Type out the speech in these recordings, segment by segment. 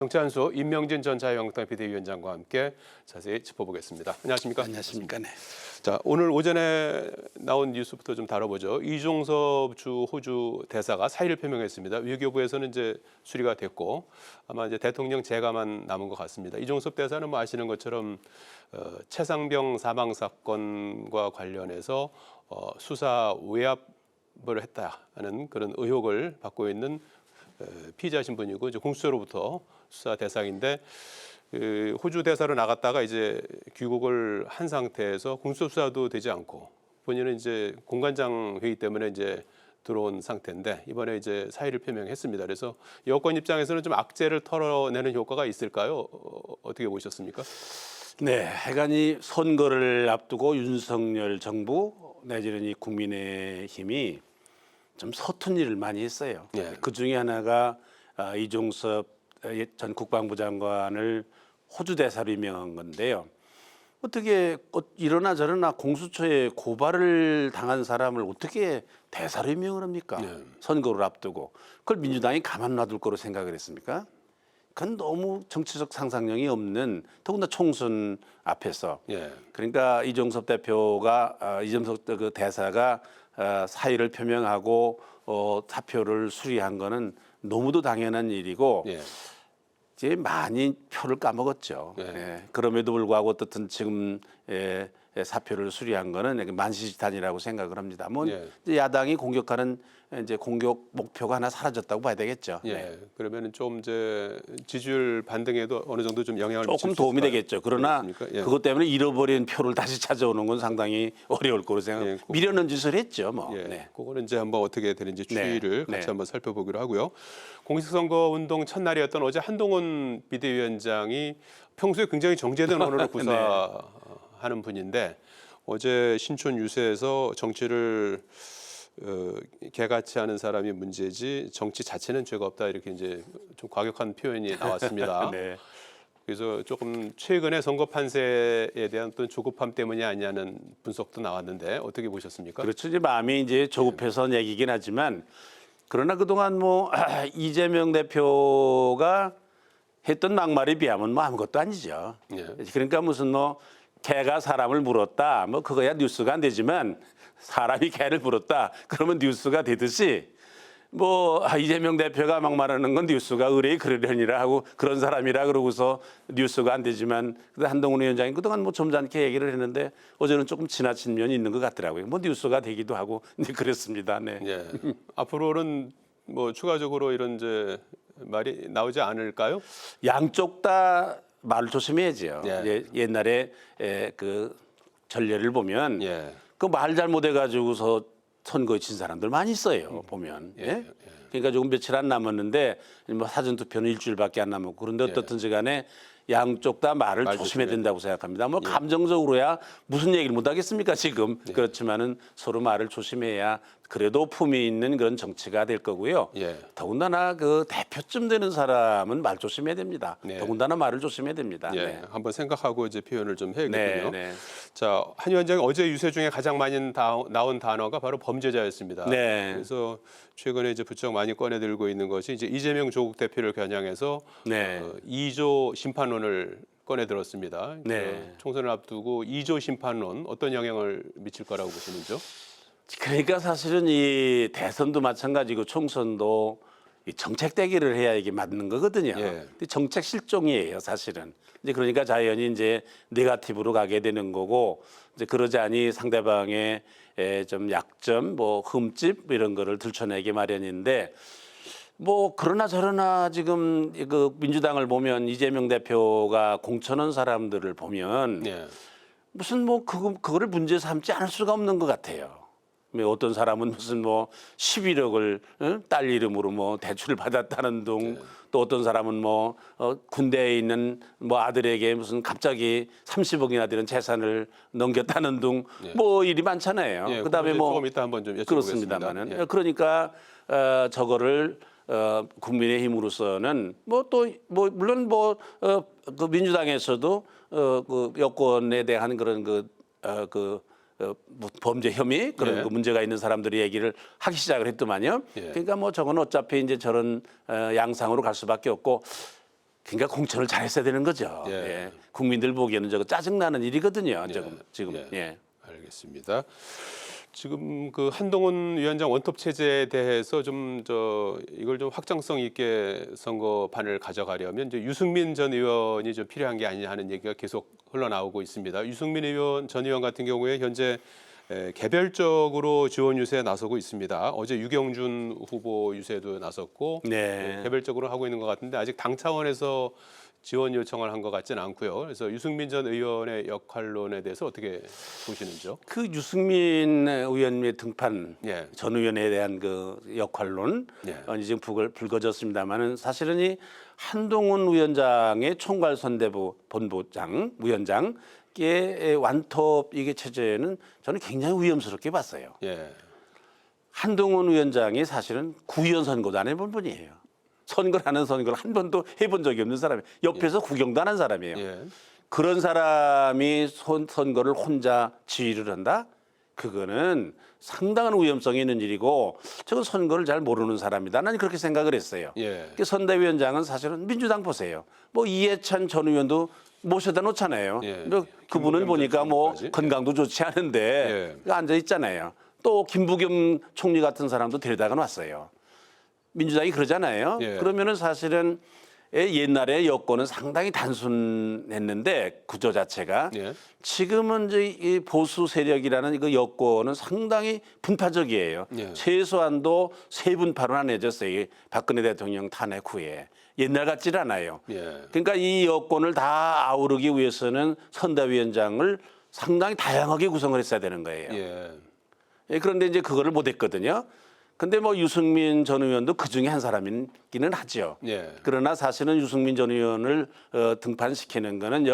정치한수 임명진 전 자유한국당 비대위원장과 함께 자세히 짚어보겠습니다. 안녕하십니까? 안녕하십니까? 네. 자, 오늘 오전에 나온 뉴스부터 좀 다뤄보죠. 이종섭 주 호주 대사가 사의를 표명했습니다. 외교부에서는 이제 수리가 됐고 아마 이제 대통령 재가만 남은 것 같습니다. 이종섭 대사는 뭐 아시는 것처럼 최상병 사망 사건과 관련해서 수사 외압을 했다는 그런 의혹을 받고 있는 피의자 신분이고 이제 공수처로부터 수사 대상인데 호주 대사로 나갔다가 이제 귀국을 한 상태에서 공수처 수사도 되지 않고 본인은 이제 공관장 회의 때문에 이제 들어온 상태인데 이번에 이제 사의를 표명했습니다. 그래서 여권 입장에서는 좀 악재를 털어내는 효과가 있을까요? 어떻게 보셨습니까? 네, 하여간이 선거를 앞두고 윤석열 정부 내지는 이 국민의힘이 좀 서툰 일을 많이 했어요. 예. 그 중에 하나가 이종섭 전 국방부 장관을 호주 대사로 임명한 건데요. 어떻게 이러나 저러나 공수처에 고발을 당한 사람을 어떻게 대사로 임명을 합니까? 네. 선거를 앞두고. 그걸 민주당이 가만 놔둘 거로 생각을 했습니까? 그건 너무 정치적 상상력이 없는, 더군다나 총선 앞에서. 예. 그러니까 이종섭 대표가 이종섭 그 대사가 사의를 표명하고 사표를 수리한 거는 너무도 당연한 일이고 예. 이제 많이 표를 까먹었죠. 예. 예. 그럼에도 불구하고 어떻든 지금 사표를 수리한 거는 만시지탄이라고 생각을 합니다. 뭐 예. 이제 야당이 공격하는 이제 공격 목표가 하나 사라졌다고 봐야 되겠죠. 예. 네. 그러면은 좀 이제 지지율 반등에도 어느 정도 좀 영향을 미칠 조금 수 도움이 있을까요? 되겠죠. 그러나 그렇습니까? 예. 그것 때문에 잃어버린 표를 다시 찾아오는 건 상당히 어려울 거로 생각합니다. 예, 미련한 짓을 했죠. 뭐. 예, 네. 그거는 이제 한번 어떻게 되는지 추이를 네. 같이 네. 한번 살펴보기로 하고요. 공식선거 운동 첫날이었던 어제 한동훈 비대위원장이 평소에 굉장히 정제된 언어를 구사하는 분인데 어제 신촌 유세에서 정치를 개같이 하는 사람이 문제지 정치 자체는 죄가 없다 이렇게 이제 좀 과격한 표현이 나왔습니다. 네. 그래서 조금 최근의 선거 판세에 대한 어떤 조급함 때문이 아니냐는 분석도 나왔는데 어떻게 보셨습니까? 그렇죠. 이제 마음이 이제 조급해서 얘기긴 하지만 그러나 그동안 뭐 이재명 대표가 했던 막말에 비하면 뭐 아무것도 아니죠. 예. 그러니까 무슨 뭐 개가 사람을 물었다. 뭐 그거야 뉴스가 안 되지만 사람이 개를 물었다. 그러면 뉴스가 되듯이 뭐 이재명 대표가 막말하는 건 뉴스가 의뢰이 그러려니라 하고 그런 사람이라 그러고서 뉴스가 안 되지만 한동훈 위원장이 그동안 뭐 점잖게 얘기를 했는데 어제는 조금 지나친 면이 있는 것 같더라고요. 뭐 뉴스가 되기도 하고 이제 그랬습니다. 네. 예. 앞으로는 뭐 추가적으로 이런 이제 말이 나오지 않을까요? 양쪽 다 말을 조심해야죠. 예. 옛날에 그 전례를 보면 예. 그 말 잘못해가지고서 선거에 진 사람들 많이 있어요. 보면. 예? 그러니까 조금 며칠 안 남았는데 뭐 사전 투표는 일주일밖에 안 남았고 그런데 어떻든지 간에 양쪽 다 말을 말 조심해야 조심해야 된다고 생각합니다. 뭐 감정적으로야 무슨 얘기를 못 하겠습니까 지금. 예. 그렇지만은 서로 말을 조심해야 그래도 품위 있는 그런 정치가 될 거고요. 예. 더군다나 그 대표쯤 되는 사람은 말 조심해야 됩니다. 네. 더군다나 말을 조심해야 됩니다. 예. 네. 한번 생각하고 이제 표현을 좀 해야겠군요. 네. 자, 한 위원장이 어제 유세 중에 가장 많이 나온 단어가 바로 범죄자였습니다. 네. 그래서 최근에 이제 부쩍 많이 꺼내들고 있는 것이 이제 이재명 조국 대표를 겨냥해서 네. 2조 심판론을 꺼내들었습니다. 네. 총선을 앞두고 2조 심판론 어떤 영향을 미칠 거라고 보시는지요? 그러니까 사실은 이 대선도 마찬가지고 총선도 이 정책 대결을 해야 이게 맞는 거거든요. 예. 근데 정책 실종이에요, 사실은. 이제 그러니까 자연히 이제 네거티브로 가게 되는 거고 이제 그러자니 상대방의 좀 약점, 뭐 흠집 이런 거를 들춰내기 마련인데 뭐 그러나 저러나 지금 그 민주당을 보면 이재명 대표가 공천한 사람들을 보면 예. 무슨 뭐 그거를 문제 삼지 않을 수가 없는 것 같아요. 어떤 사람은 무슨 뭐 11억을 딸 이름으로 뭐 대출을 받았다는 둥, 또 어떤 사람은 뭐 군대에 있는 뭐 아들에게 무슨 갑자기 30억이나 되는 재산을 넘겼다는 둥, 뭐 일이 많잖아요. 예, 그다음에 뭐 조금 이따 한번 좀 여쭤보겠습니다. 그렇습니다만은 예. 그러니까 저거를 국민의힘으로서는 뭐 또 뭐 물론 뭐 그 민주당에서도 그 여권에 대한 그런 뭐 범죄 혐의 그런 예. 그 문제가 있는 사람들이 얘기를 하기 시작을 했더만요. 예. 그러니까 뭐 저건 어차피 이제 저런 양상으로 갈 수밖에 없고 그러니까 공천을 잘했어야 되는 거죠. 예. 예. 국민들 보기에는 저거 짜증나는 일이거든요. 지금. 예. 예. 알겠습니다. 지금 그 한동훈 위원장 원톱 체제에 대해서 좀 이걸 좀 확장성 있게 선거판을 가져가려면 이제 유승민 전 의원이 좀 필요한 게 아니냐 하는 얘기가 계속 흘러나오고 있습니다. 유승민 전 의원 같은 경우에 현재 개별적으로 지원 유세에 나서고 있습니다. 어제 유경준 후보 유세도 나섰고 네. 개별적으로 하고 있는 것 같은데 아직 당 차원에서 지원 요청을 한 것 같지는 않고요. 그래서 유승민 전 의원의 역할론에 대해서 어떻게 보시는지요? 그 유승민 의원의 등판 예. 전 의원에 대한 그 역할론 예. 지금 불거졌습니다만은 사실은 이 한동훈 위원장의 총괄선대부 본부장 위원장의 완톱 이게 체제는 저는 굉장히 위험스럽게 봤어요. 예. 한동훈 위원장이 사실은 구의원 선거도 안 해본 분이에요. 선거를 한 번도 해본 적이 없는 사람이에요. 옆에서 구경도 안 한 사람이에요. 예. 그런 사람이 선거를 혼자 지휘를 한다? 그거는 상당한 위험성이 있는 일이고 저건 선거를 잘 모르는 사람이다. 나는 그렇게 생각을 했어요. 예. 선대위원장은 사실은 민주당 보세요. 뭐 이해찬 전 의원도 모셔다 놓잖아요. 예. 뭐 그분은 보니까 뭐 총리까지. 건강도 좋지 않은데 앉아 있잖아요. 또 김부겸 총리 같은 사람도 데려다가 놨어요. 민주당이 그러잖아요. 예. 그러면은 사실은 옛날에 여권은 상당히 단순했는데 구조 자체가 예. 지금은 이제 이 보수 세력이라는 이거 여권은 상당히 분파적이에요. 예. 최소한도 세 분파로 나뉘어졌어요. 이 박근혜 대통령 탄핵 후에 옛날 같질 않아요. 예. 그러니까 이 여권을 다 아우르기 위해서는 선대위원장을 상당히 다양하게 구성을 했어야 되는 거예요. 예. 그런데 이제 그거를 못했거든요. 근데 뭐 유승민 전 의원도 그 중에 한 사람이기는 하죠. 예. 그러나 사실은 유승민 전 의원을 등판시키는 거는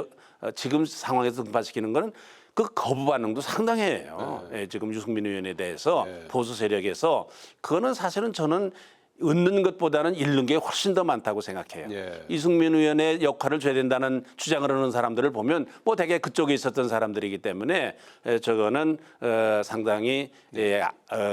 지금 상황에서 등판시키는 거는 그 거부 반응도 상당해요. 예, 지금 유승민 의원에 대해서 보수 세력에서 그거는 사실은 저는 얻는 것보다는 잃는 게 훨씬 더 많다고 생각해요. 예. 이승민 의원의 역할을 줘야 된다는 주장을 하는 사람들을 보면 뭐 대개 그쪽에 있었던 사람들이기 때문에 저거는 상당히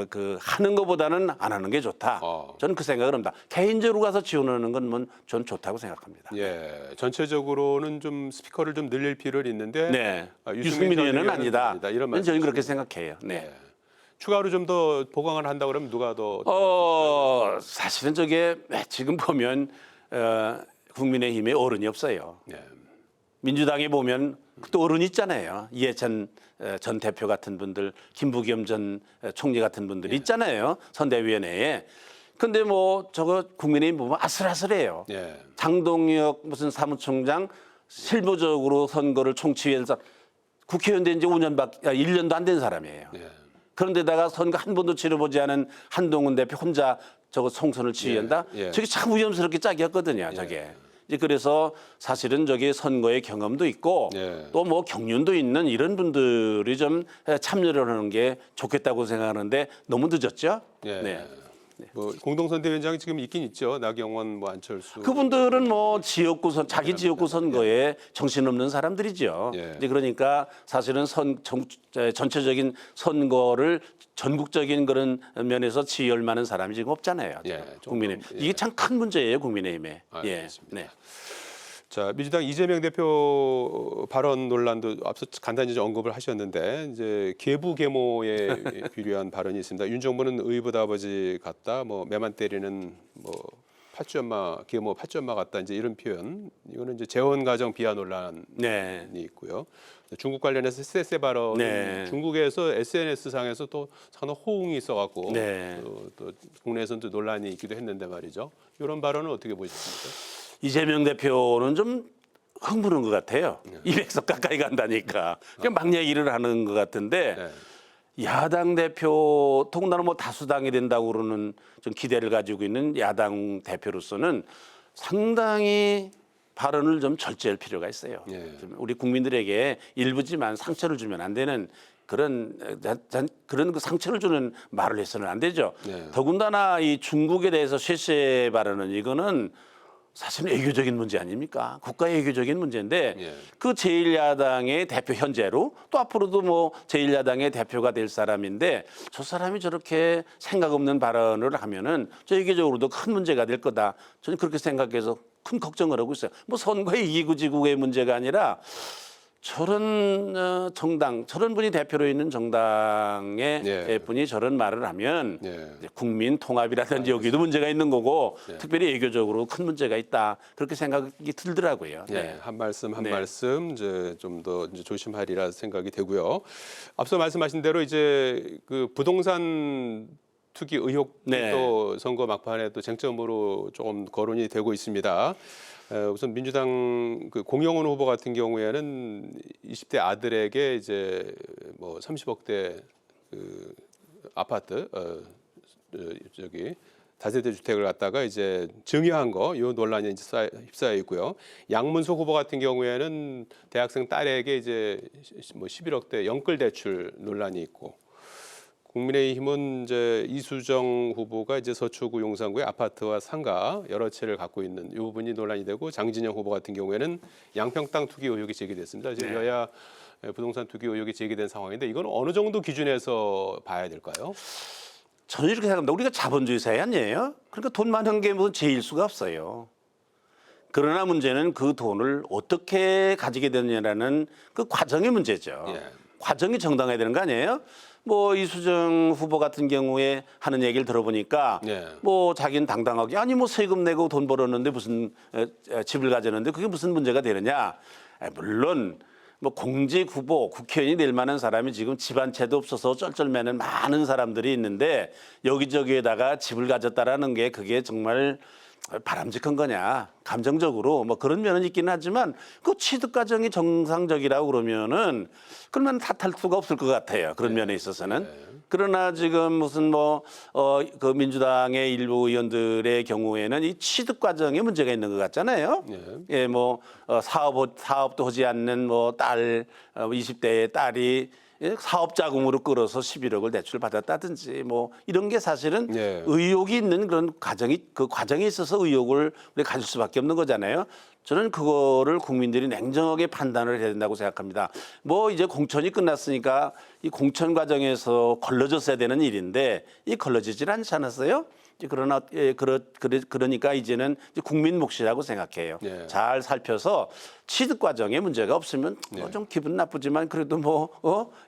그 하는 것보다는 안 하는 게 좋다. 저는 그 생각을 합니다. 개인적으로 가서 지원하는 건 전 좋다고 생각합니다. 예. 전체적으로는 좀 스피커를 좀 늘릴 필요는 있는데 네, 유승민 유승민 전 의원은 의원은 아니다. 이런 말씀. 저는 그렇게 생각해요. 네. 예. 추가로 좀 더 보강을 한다 그러면 누가 더 사실은 저게 지금 보면 국민의힘에 어른이 없어요. 예. 민주당에 보면 또 어른이 있잖아요. 이해찬 전 대표 같은 분들, 김부겸 전 총리 같은 분들이 있잖아요. 선대위원회에. 근데 뭐 저거 국민의힘 보면 아슬아슬해요. 예. 장동혁 무슨 사무총장 실무적으로 선거를 총치위해서 국회의원 된 지 1년도 안 된 사람이에요. 예. 그런데다가 선거 한 번도 치러보지 않은 한동훈 대표 혼자 저거 총선을 지휘한다? 예. 저게 참 위험스럽게 짝이었거든요, 저게. 이제 그래서 사실은 저게 선거의 경험도 있고 예. 또 뭐 경륜도 있는 이런 분들이 좀 참여를 하는 게 좋겠다고 생각하는데 너무 늦었죠? 예. 네. 뭐 공동선대위원장이 지금 있긴 있죠. 나경원, 뭐 안철수. 그분들은 뭐 자기 지역구 선거에 정신없는 사람들이죠. 예. 이제 그러니까 사실은 전체적인 선거를 전국적인 그런 면에서 지휘할 만한 사람이 지금 없잖아요. 예, 국민의힘. 조금, 이게 참 큰 문제예요, 국민의힘에. 알겠습니다. 네. 자, 민주당 이재명 대표 발언 논란도 앞서 간단히 좀 언급을 하셨는데 이제 계부 계모에 비례한 발언이 있습니다. 윤 정부는 의붓 아버지 같다, 뭐 매만 때리는 뭐 팥쥐엄마 계모 팥쥐엄마 같다 이제 이런 표현. 이거는 이제 재혼 가정 비하 논란이 네. 있고요. 중국 관련해서 쎄쎄 발언. 네. 중국에서 SNS 상에서 또 상당히 호응이 있어갖고 네. 또 국내에서는 또 논란이 있기도 했는데 말이죠. 이런 발언은 어떻게 보셨습니까? 이재명 대표는 좀 흥분한 것 같아요. 200석 가까이 간다니까. 그냥 막 얘기를 하는 것 같은데 네. 야당 대표, 더군다나 뭐 다수당이 된다고 그러는 좀 기대를 가지고 있는 야당 대표로서는 상당히 발언을 좀 절제할 필요가 있어요. 예. 좀 우리 국민들에게 일부지만 상처를 주면 안 되는 그런 그 상처를 주는 말을 해서는 안 되죠. 네. 더군다나 이 중국에 대해서 쇠쇠 발언은 이거는 사실은 외교적인 문제 아닙니까? 국가 외교적인 문제인데 예. 그 제1야당의 대표 현재로 또 앞으로도 뭐 제1야당의 대표가 될 사람인데 저 사람이 저렇게 생각 없는 발언을 하면은 저 외교적으로도 큰 문제가 될 거다. 저는 그렇게 생각해서 큰 걱정을 하고 있어요. 뭐 선거에 이기고 지고의 문제가 아니라 저런 정당, 저런 분이 대표로 있는 정당의 예. 분이 저런 말을 하면 예. 이제 국민 통합이라든지 여기도 문제가 있는 거고 특별히 외교적으로 큰 문제가 있다 그렇게 생각이 들더라고요. 예, 네. 한 말씀 한 네. 말씀 이제 좀 더 조심하리라 생각이 되고요. 앞서 말씀하신 대로 이제 그 부동산 투기 의혹도 네. 선거 막판에 또 쟁점으로 조금 거론이 되고 있습니다. 우선 민주당 그 공영훈 후보 같은 경우에는 20대 아들에게 이제 뭐 30억대 그 아파트 저기 다세대 주택을 갖다가 이제 증여한 거, 이 논란이 이제 휩싸여 있고요. 양문석 후보 같은 경우에는 대학생 딸에게 이제 뭐 11억대 연끌 대출 논란이 있고, 국민의힘은 이제 이수정 후보가 이제 서초구 용산구의 아파트와 상가 여러 채를 갖고 있는 이 부분이 논란이 되고, 장진영 후보 같은 경우에는 양평 땅 투기 의혹이 제기됐습니다. 이제 네. 여야 부동산 투기 의혹이 제기된 상황인데 이건 어느 정도 기준에서 봐야 될까요? 저는 이렇게 생각합니다. 우리가 자본주의 사회 아니에요? 그러니까 돈 많은 게 무슨 제일 수가 없어요. 그러나 문제는 그 돈을 어떻게 가지게 되느냐라는 그 과정의 문제죠. 예. 과정이 정당해야 되는 거 아니에요? 뭐 이수정 후보 같은 경우에 하는 얘기를 들어보니까 예. 뭐 자기는 당당하게 아니 뭐 세금 내고 돈 벌었는데 무슨 집을 가졌는데 그게 무슨 문제가 되느냐? 물론 뭐 공직 후보 국회의원이 될 만한 사람이 지금 집 한 채도 없어서 쩔쩔매는 많은 사람들이 있는데 여기저기에다가 집을 가졌다라는 게 그게 정말 바람직한 거냐 감정적으로 뭐 그런 면은 있기는 하지만 그 취득 과정이 정상적이라고 그러면은 그러면 탓할 수가 없을 것 같아요. 그런 면에 있어서는. 그러나 지금 무슨 그 민주당의 일부 의원들의 경우에는 이 취득 과정에 문제가 있는 것 같잖아요. 예, 뭐 사업도 하지 않는 뭐 딸 20대의 딸이 사업 자금으로 끌어서 11억을 대출 받았다든지 뭐 이런 게 사실은 예. 의혹이 있는 그런 과정에 있어서 의혹을 우리가 가질 수밖에 없는 거잖아요. 저는 그거를 국민들이 냉정하게 판단을 해야 된다고 생각합니다. 뭐 이제 공천이 끝났으니까 이 공천 과정에서 걸러졌어야 되는 일인데 이 걸러지질 않지 않았어요? 그러나 그러니까 이제는 이제 국민 몫이라고 생각해요. 네. 잘 살펴서 취득 과정에 문제가 없으면 뭐 좀 기분 나쁘지만 그래도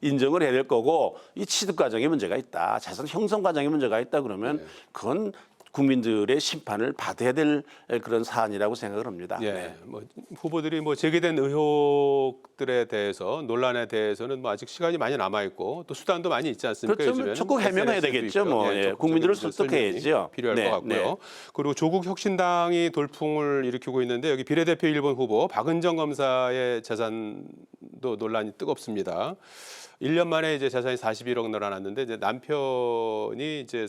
인정을 해야 될 거고 이 취득 과정에 문제가 있다. 자산 형성 과정에 문제가 있다 그러면 그건 국민들의 심판을 받아야 될 그런 사안이라고 생각을 합니다. 예, 네. 뭐 후보들이 뭐 제기된 의혹들에 대해서 논란에 대해서는 뭐 아직 시간이 많이 남아 있고 또 수단도 많이 있지 않습니까? 그렇죠. 요즘에는 적극 해명해야 SNS도 되겠죠. 있고요. 뭐 적극적인 국민들을 설명이 설득해야죠. 필요할 네, 것 같고요. 네. 그리고 조국 혁신당이 돌풍을 일으키고 있는데 여기 비례대표 1번 후보 박은정 검사의 재산도 논란이 뜨겁습니다. 1년 만에 이제 재산이 41억 늘어났는데 이제 남편이 이제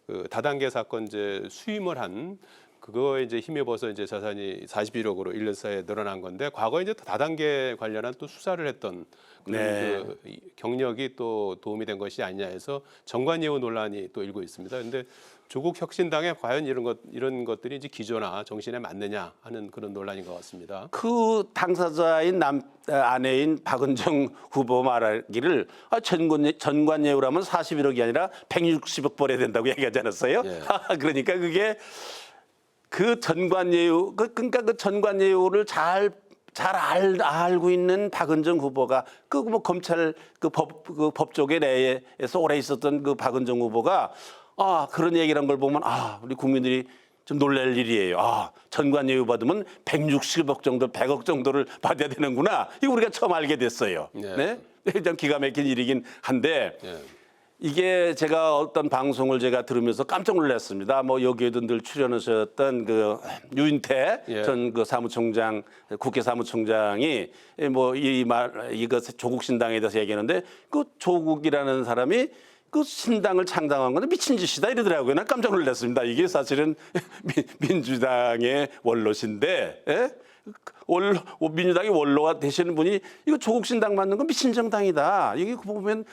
그 다단계 사건 이제 수임을 한 그거에 이제 힘입어서 이제 자산이 41억으로 1년 사이에 늘어난 건데 과거에 이제 다단계 관련한 또 수사를 했던 그런 네. 그 경력이 또 도움이 된 것이 아니냐 해서 정관예우 논란이 또 일고 있습니다. 그런데 조국 혁신당에 과연 이런 것들이 이제 기조나 정신에 맞느냐 하는 그런 논란인 것 같습니다. 그 당사자인 아내인 박은정 후보 말하기를 전관예우라면 41억이 아니라 160억 벌어야 된다고 얘기하지 않았어요? 예. 그러니까 그게 그 전관예우 그러니까 그 전관예우를 잘 알고 있는 박은정 후보가 그 뭐 검찰 그 법조계 내에서 오래 있었던 그 박은정 후보가 그런 얘기를 한 걸 보면 우리 국민들이 좀 놀랄 일이에요. 전관예우 받으면 160억 정도, 100억 정도를 받아야 되는구나. 이거 우리가 처음 알게 됐어요. 네. 네? 일단 기가 막힌 일이긴 한데 예. 이게 제가 어떤 방송을 제가 들으면서 깜짝 놀랐습니다. 뭐 여기에도 늘 출연하셨던 그 유인태 예. 전 그 사무총장, 국회 사무총장이 이거 조국 신당에 대해서 얘기하는데 그 조국이라는 사람이 그 신당을 창당한 건데 미친 짓이다 이러더라고요. 난 깜짝 놀랐습니다. 이게 사실은 민주당의 원로신데, 예? 민주당의 원로가 되시는 분이 이거 조국 신당 만든 건 미친 정당이다. 이게 보면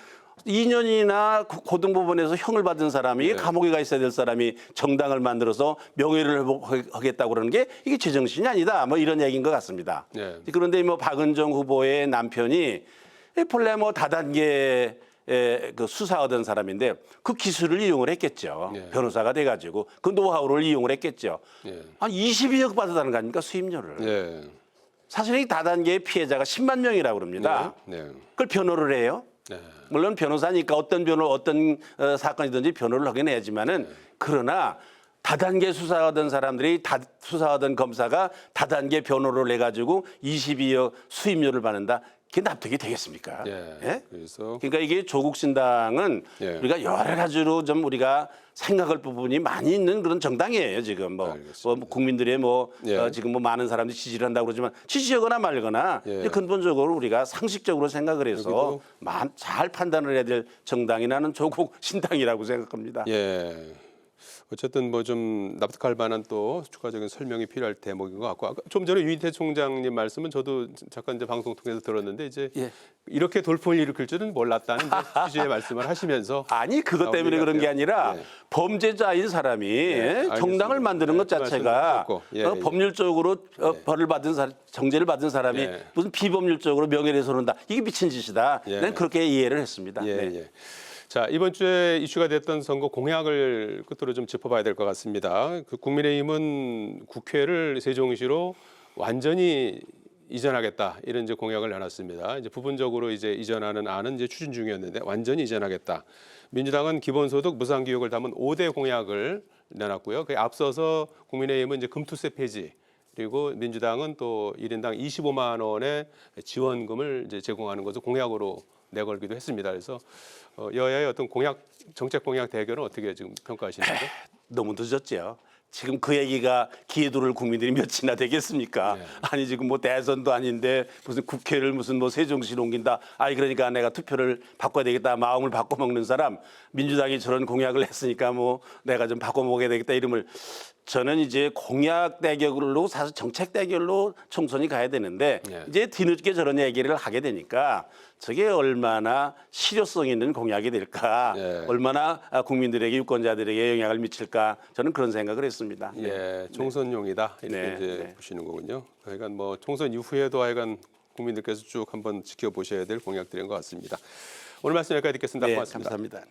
2년이나 고등법원에서 형을 받은 사람이 감옥에 가 있어야 될 사람이 정당을 만들어서 명예를 회복하겠다고 그러는 게 이게 제정신이 아니다. 뭐 이런 얘기인 것 같습니다. 네. 그런데 뭐 박은정 후보의 남편이 본래 뭐 다단계 그 수사하던 사람인데 그 기술을 이용을 했겠죠. 예. 변호사가 돼가지고 그 노하우를 이용을 했겠죠. 예. 한 22억 받았다는 거 아닙니까 수임료를. 예. 사실 이 다단계의 피해자가 10만 명이라고 그럽니다. 네. 그걸 변호를 해요. 네. 물론 변호사니까 어떤 사건이든지 변호를 하긴 해야지만은 그러나 다단계 수사하던 사람들이 수사하던 검사가 다단계 변호를 해가지고 22억 수임료를 받는다. 그게 납득이 되겠습니까? 예. 예? 그래서 그러니까 이게 조국 신당은 예. 우리가 여러 가지로 좀 우리가 생각할 부분이 많이 있는 그런 정당이에요 지금 뭐 국민들의 예. 지금 뭐 많은 사람들이 지지를 한다고 그러지만 지지하거나 말거나 예. 근본적으로 우리가 상식적으로 생각을 해서 잘 판단을 해야 될 정당이 나는 조국 신당이라고 생각합니다. 예. 어쨌든 뭐 좀 납득할 만한 또 추가적인 설명이 필요할 대목인 것 같고 아까 좀 전에 유인태 총장님 말씀은 저도 잠깐 이제 방송 통해서 들었는데 이제 예. 이렇게 돌풍을 일으킬 줄은 몰랐다는 이제 취지의 말씀을 하시면서 아니 그것 때문에 그런 게 아니라 예. 범죄자인 사람이 알겠습니다. 정당을 만드는 것 그 말씀 자체가 듣고. 예, 예. 법률적으로 벌을 받은 정죄를 받은 사람이 예. 무슨 비법률적으로 명예훼손을 한다. 이게 미친 짓이다. 예. 난 그렇게 이해를 했습니다. 예, 네. 예. 자, 이번 주에 이슈가 됐던 선거 공약을 끝으로 좀 짚어봐야 될 것 같습니다. 그 국민의힘은 국회를 세종시로 완전히 이전하겠다 이런 이제 공약을 내놨습니다. 이제 부분적으로 이제 이전하는 안은 이제 추진 중이었는데 완전히 이전하겠다. 민주당은 기본소득 무상교육을 담은 5대 공약을 내놨고요. 그에 앞서서 국민의힘은 이제 금투세 폐지 그리고 민주당은 또 1인당 25만 원의 지원금을 이제 제공하는 것을 공약으로 내걸기도 했습니다. 그래서 여야의 어떤 정책 공약 대결은 어떻게 지금 평가하시는지요? 너무 늦었죠. 지금 그 얘기가 기회도를 국민들이 몇이나 되겠습니까? 네. 아니 지금 뭐 대선도 아닌데 무슨 국회를 무슨 뭐 세종시로 옮긴다. 아니 그러니까 내가 투표를 바꿔야 되겠다. 마음을 바꿔먹는 사람 민주당이 저런 공약을 했으니까 뭐 내가 좀 바꿔먹어야 되겠다 이름을 저는 이제 공약 대결로 사실 정책 대결로 총선이 가야 되는데 네. 이제 뒤늦게 저런 얘기를 하게 되니까 저게 얼마나 실효성 있는 공약이 될까, 네. 얼마나 국민들에게 유권자들에게 영향을 미칠까 저는 그런 생각을 했습니다. 네. 예, 총선용이다 이렇게 네, 이제 네. 보시는 거군요. 하여간 뭐 총선 이후에도 하여간 국민들께서 쭉 한번 지켜보셔야 될 공약들인 것 같습니다. 오늘 말씀 여기까지 듣겠습니다. 네, 고맙습니다. 감사합니다.